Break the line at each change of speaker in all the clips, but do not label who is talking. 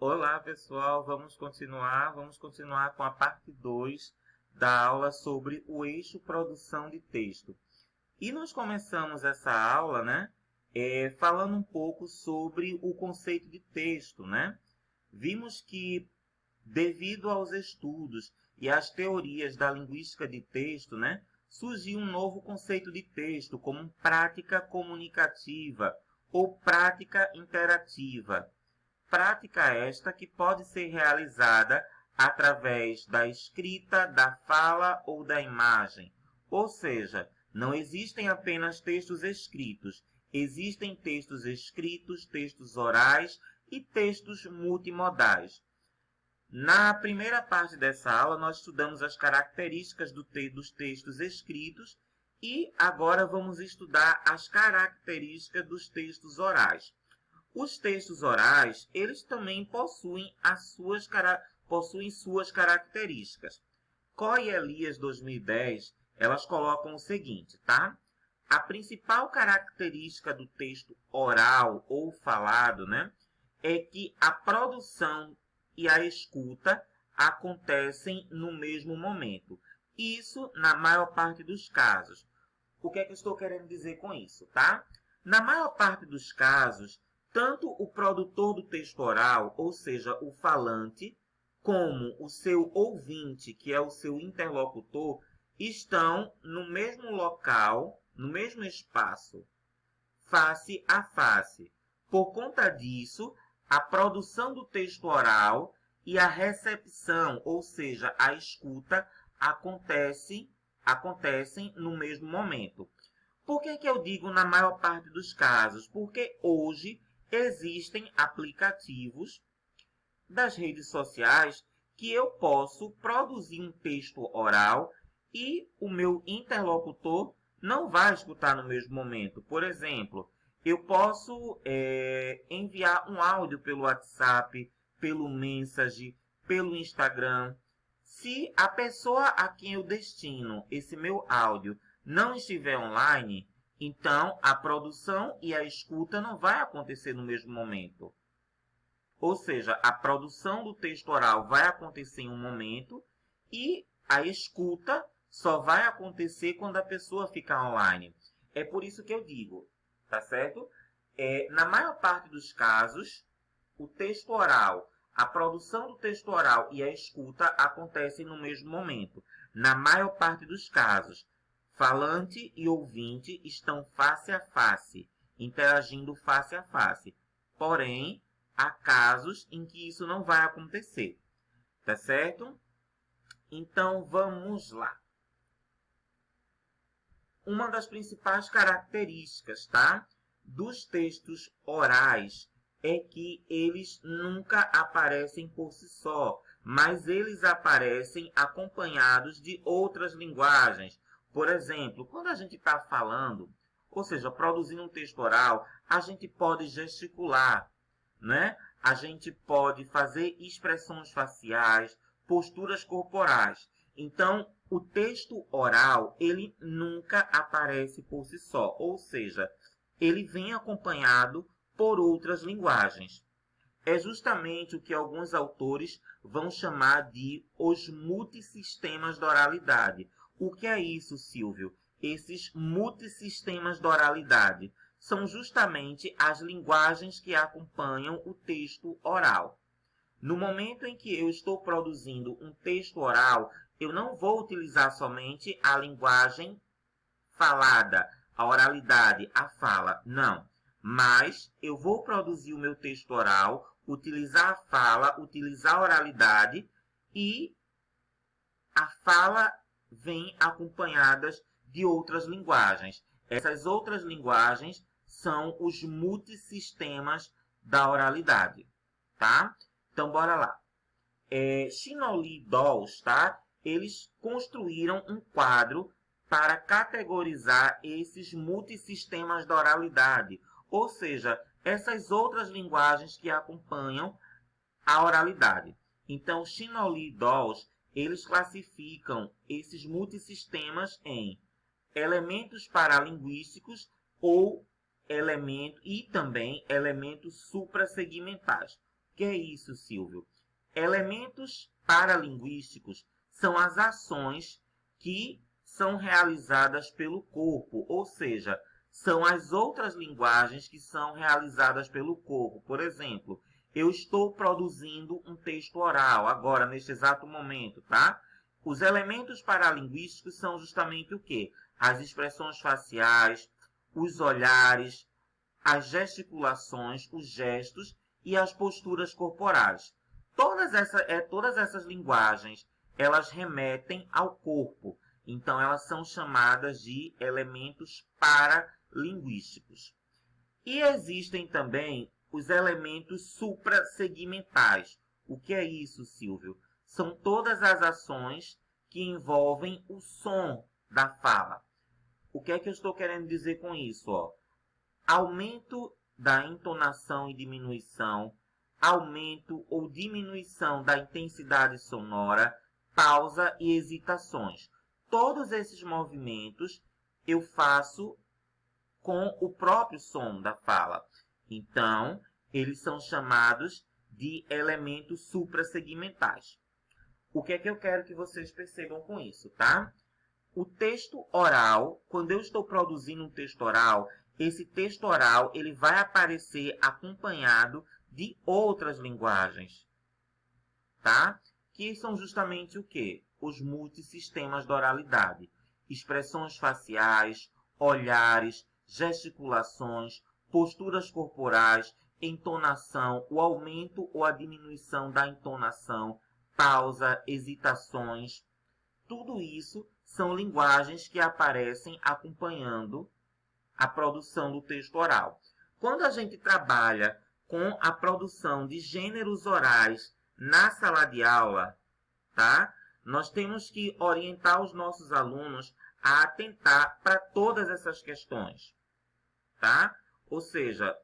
Olá, pessoal. Vamos continuar com a parte 2 da aula sobre o eixo produção de texto. E nós começamos essa aula, falando um pouco sobre o conceito de texto, né? Vimos que, devido aos estudos e às teorias da linguística de texto, surgiu um novo conceito de texto como prática comunicativa ou prática interativa. Prática esta que pode ser realizada através da escrita, da fala ou da imagem. Ou seja, não existem apenas textos escritos, existem textos escritos, textos orais e textos multimodais. Na primeira parte dessa aula, nós estudamos as características dos textos escritos e agora vamos estudar as características dos textos orais. Os textos orais, eles também possuem suas características. Coy e Elias 2010, elas colocam o seguinte, tá? A principal característica do texto oral ou falado, é que a produção e a escuta acontecem no mesmo momento. Isso na maior parte dos casos. O que é que eu estou querendo dizer com isso, tá? Na maior parte dos casos, tanto o produtor do texto oral, ou seja, o falante, como o seu ouvinte, que é o seu interlocutor, estão no mesmo local, no mesmo espaço, face a face. Por conta disso, a produção do texto oral e a recepção, ou seja, a escuta, acontecem no mesmo momento. Por que eu digo na maior parte dos casos? Porque hoje existem aplicativos das redes sociais que eu posso produzir um texto oral e o meu interlocutor não vai escutar no mesmo momento. Por exemplo, eu posso enviar um áudio pelo WhatsApp, pelo Message, pelo Instagram. Se a pessoa a quem eu destino esse meu áudio não estiver online, então a produção e a escuta não vai acontecer no mesmo momento. Ou seja, a produção do texto oral vai acontecer em um momento e a escuta só vai acontecer quando a pessoa ficar online. É por isso que eu digo, tá certo? Na maior parte dos casos, o texto oral, a produção do texto oral e a escuta acontecem no mesmo momento. Na maior parte dos casos, falante e ouvinte estão face a face, interagindo face a face. Porém, há casos em que isso não vai acontecer. Tá certo? Então, vamos lá. Uma das principais características, tá, dos textos orais é que eles nunca aparecem por si só, mas eles aparecem acompanhados de outras linguagens. Por exemplo, quando a gente está falando, ou seja, produzindo um texto oral, a gente pode gesticular, né? A gente pode fazer expressões faciais, posturas corporais. Então, o texto oral, ele nunca aparece por si só, ou seja, ele vem acompanhado por outras linguagens. É justamente o que alguns autores vão chamar de os multissistemas da oralidade. O que é isso, Silvio? Esses multissistemas da oralidade são justamente as linguagens que acompanham o texto oral. No momento em que eu estou produzindo um texto oral, eu não vou utilizar somente a linguagem falada, a oralidade, a fala, não. Mas eu vou produzir o meu texto oral, utilizar a fala, utilizar a oralidade e a fala vem acompanhadas de outras linguagens. Essas outras linguagens são os multissistemas da oralidade, tá? Então, bora lá. Shinoli Dolls, tá? Eles construíram um quadro para categorizar esses multissistemas da oralidade, ou seja, essas outras linguagens que acompanham a oralidade. Então, Shinoli Dolls, eles classificam esses multissistemas em elementos paralinguísticos ou também elementos suprassegmentais. Que é isso, Silvio? Elementos paralinguísticos são as ações que são realizadas pelo corpo, ou seja, são as outras linguagens que são realizadas pelo corpo. Por exemplo, eu estou produzindo um texto oral agora, neste exato momento, tá? Os elementos paralinguísticos são justamente o quê? As expressões faciais, os olhares, as gesticulações, os gestos e as posturas corporais. Todas essas linguagens, elas remetem ao corpo. Então, elas são chamadas de elementos paralinguísticos. E existem também os elementos suprassegmentais. O que é isso, Silvio? São todas as ações que envolvem o som da fala. O que é que eu estou querendo dizer com isso? Aumento da entonação e diminuição, aumento ou diminuição da intensidade sonora, pausa e hesitações. Todos esses movimentos eu faço com o próprio som da fala. Então, eles são chamados de elementos suprassegmentais. O que é que eu quero que vocês percebam com isso, tá? O texto oral, quando eu estou produzindo um texto oral, esse texto oral ele vai aparecer acompanhado de outras linguagens, tá? Que são justamente o quê? Os multissistemas da oralidade. Expressões faciais, olhares, gesticulações, posturas corporais, entonação, o aumento ou a diminuição da entonação, pausa, hesitações. Tudo isso são linguagens que aparecem acompanhando a produção do texto oral. Quando a gente trabalha com a produção de gêneros orais na sala de aula, tá? Nós temos que orientar os nossos alunos a atentar para todas essas questões, tá? Ou seja,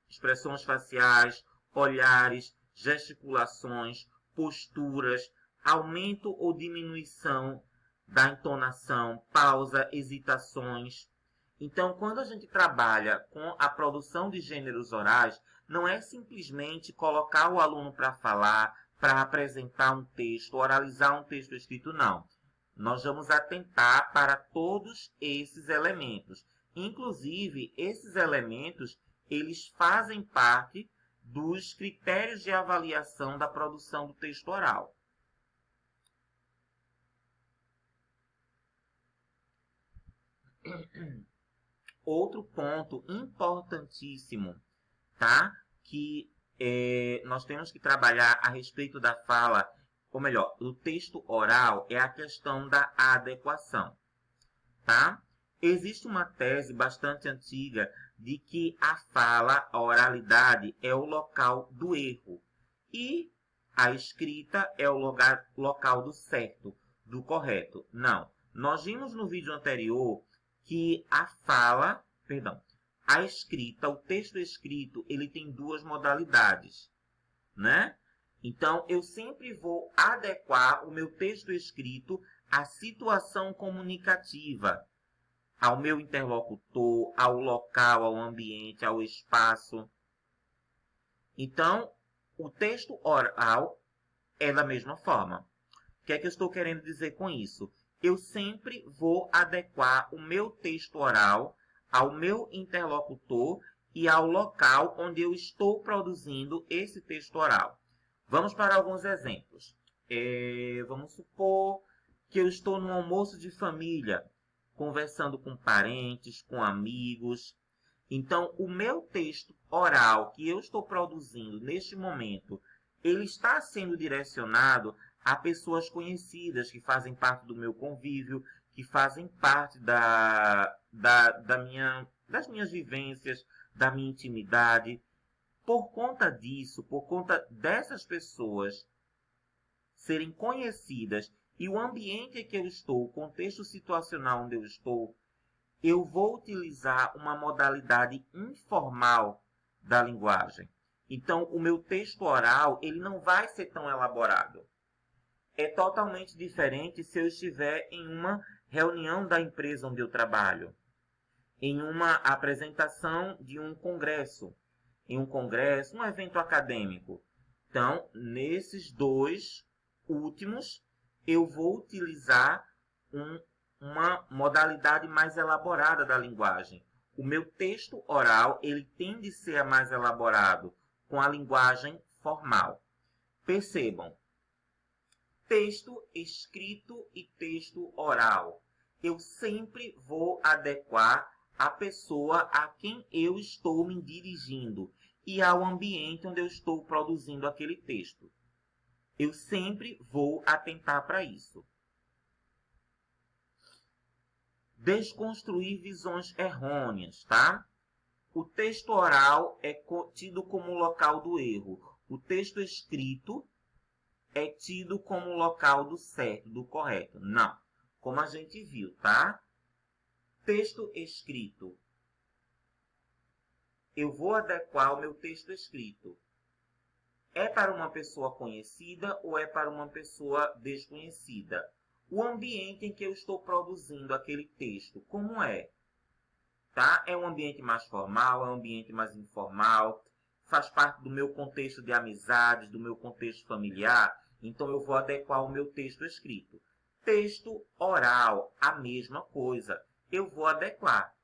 expressões faciais, olhares, gesticulações, posturas, aumento ou diminuição da entonação, pausa, hesitações. Então, quando a gente trabalha com a produção de gêneros orais, não é simplesmente colocar o aluno para falar, para apresentar um texto, oralizar um texto escrito, não. Nós vamos atentar para todos esses elementos. Inclusive, esses elementos, eles fazem parte dos critérios de avaliação da produção do texto oral. Outro ponto importantíssimo, tá? Que nós temos que trabalhar a respeito da fala, ou melhor, do texto oral, é a questão da adequação, tá? Existe uma tese bastante antiga de que a fala, a oralidade, é o local do erro e a escrita é o local do certo, do correto. Não. Nós vimos no vídeo anterior que a escrita, o texto escrito, ele tem duas modalidades, né? Então, eu sempre vou adequar o meu texto escrito à situação comunicativa, ao meu interlocutor, ao local, ao ambiente, ao espaço. Então, o texto oral é da mesma forma. O que é que eu estou querendo dizer com isso? Eu sempre vou adequar o meu texto oral ao meu interlocutor e ao local onde eu estou produzindo esse texto oral. Vamos para alguns exemplos. Vamos supor que eu estou num almoço de família, conversando com parentes, com amigos. Então, o meu texto oral que eu estou produzindo neste momento, ele está sendo direcionado a pessoas conhecidas que fazem parte do meu convívio, que fazem parte das minhas vivências, da minha intimidade. Por conta disso, por conta dessas pessoas serem conhecidas e o ambiente em que eu estou, o contexto situacional onde eu estou, eu vou utilizar uma modalidade informal da linguagem. Então, o meu texto oral, ele não vai ser tão elaborado. É totalmente diferente se eu estiver em uma reunião da empresa onde eu trabalho, em uma apresentação de um congresso, um evento acadêmico. Então, nesses dois últimos, eu vou utilizar uma modalidade mais elaborada da linguagem. O meu texto oral, ele tende a ser mais elaborado com a linguagem formal. Percebam, texto escrito e texto oral. Eu sempre vou adequar a pessoa a quem eu estou me dirigindo e ao ambiente onde eu estou produzindo aquele texto. Eu sempre vou atentar para isso. Desconstruir visões errôneas, tá? O texto oral é tido como local do erro. O texto escrito é tido como local do certo, do correto. Não. Como a gente viu, tá? Texto escrito. Eu vou adequar o meu texto escrito. É para uma pessoa conhecida ou é para uma pessoa desconhecida? O ambiente em que eu estou produzindo aquele texto, como é? Tá? É um ambiente mais formal, é um ambiente mais informal, faz parte do meu contexto de amizades, do meu contexto familiar, então eu vou adequar o meu texto escrito. Texto oral, a mesma coisa, eu vou adequar.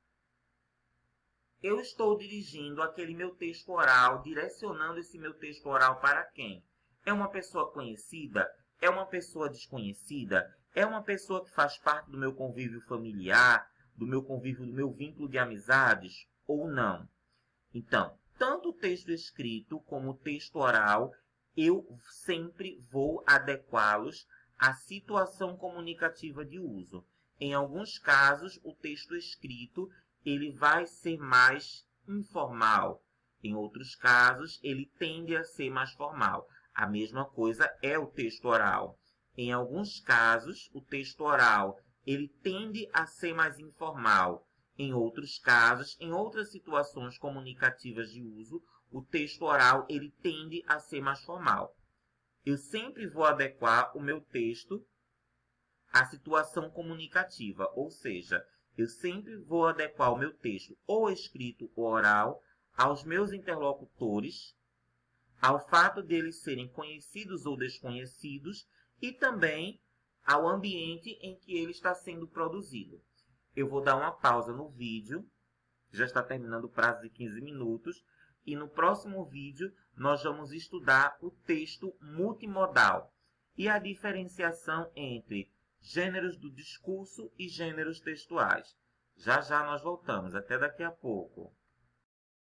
Eu estou dirigindo aquele meu texto oral, direcionando esse meu texto oral para quem? É uma pessoa conhecida? É uma pessoa desconhecida? É uma pessoa que faz parte do meu convívio familiar, do meu convívio, do meu vínculo de amizades ou não? Então, tanto o texto escrito como o texto oral, eu sempre vou adequá-los à situação comunicativa de uso. Em alguns casos, o texto escrito ele vai ser mais informal. Em outros casos, ele tende a ser mais formal. A mesma coisa é o texto oral. Em alguns casos, o texto oral ele tende a ser mais informal. Em outros casos, em outras situações comunicativas de uso, o texto oral ele tende a ser mais formal. Eu sempre vou adequar o meu texto à situação comunicativa, ou seja, eu sempre vou adequar o meu texto, ou escrito ou oral, aos meus interlocutores, ao fato deles serem conhecidos ou desconhecidos e também ao ambiente em que ele está sendo produzido. Eu vou dar uma pausa no vídeo, já está terminando o prazo de 15 minutos, e no próximo vídeo nós vamos estudar o texto multimodal e a diferenciação entre gêneros do discurso e gêneros textuais. Já já nós voltamos. Até daqui a pouco.